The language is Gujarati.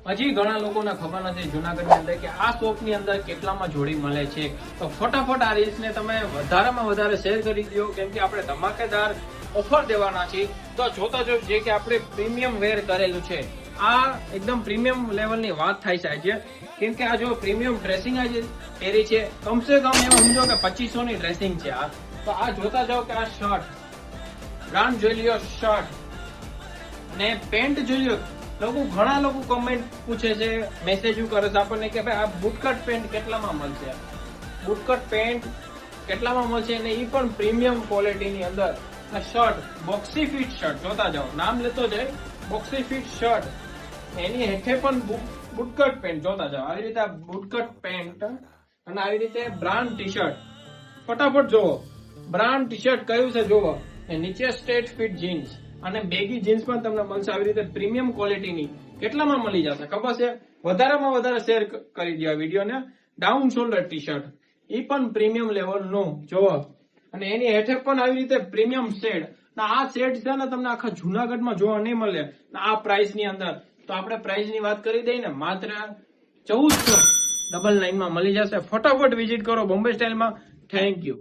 હજી ઘણા લોકોને ખબર નથી જુનાગઢની અંદર કે આ શોપની અંદર કેટલામાં જોડી મળે છે. તો ફટાફટ આ રીલ્સને તમે વધારેમાં વધારે શેર કરી દો, કેમ કે આપણે ધમાકેદાર ઓફર દેવાના છીએ. તો જોતા જો જે કે આપણે પ્રીમિયમ વેર કરેલું છે, આ એકદમ પ્રીમિયમ લેવલની વાત થાય છે, કેમ કે આ જો પ્રીમિયમ ડ્રેસિંગ આ જે પહેરી છે, કમસે કમ એમ સમજો કે 2500 ની ડ્રેસિંગ છે આ. તો આ જોતા જાઓ કે આ શર્ટ બ્રાન્ડ જોઈ લ્યો, શર્ટ ને પેન્ટ જોઈ લ્યો. ઘણા લોકો કમેન્ટ પૂછે છે, મેસેજ કરે છે આપણને કે ભાઈ આ બુટકટ પેન્ટ કેટલામાં મળશે, બુટકટ પેન્ટ કેટલામાં મળશે, અને એ પણ પ્રીમિયમ ક્વોલિટીની અંદર. આ શર્ટ બોક્સી ફિટ શર્ટ જોતા જાઓ, નામ લેતો જાય બોક્સી ફિટ શર્ટ, એની હેઠે પણ બુટકટ પેન્ટ જોતા જાઓ. આવી રીતે બુટકટ પેન્ટ અને આવી રીતે બ્રાન્ડ ટી શર્ટ. ફટાફટ જોવો બ્રાન્ડ ટી શર્ટ કયું છે જોવો. નીચે સ્ટ્રેટ ફિટ જીન્સ અને બેગી જીન્સ પણ તમને મળશે આવી રીતે પ્રીમિયમ ક્વોલિટીની. કેટલામાં મળી જશે ખબર છે? વધારેમાં વધારે શેર કરી દો આ વિડીયોને. ડાઉન શોલ્ડર ટી શર્ટ, એ પણ પ્રીમિયમ લેવલનું જોવો, અને એની હેઠે પણ આવી રીતે પ્રીમિયમ શેડ. આ શેડ છે ને તમને આખા જુનાગઢમાં જોવા નહીં મળે આ પ્રાઇસ ની અંદર. તો આપણે પ્રાઇસ ની વાત કરી દઈએ ને, માત્ર 1499 માં મળી જશે. ફટાફટ વિઝિટ કરો બોમ્બે સ્ટાઇલમાં. Thank you.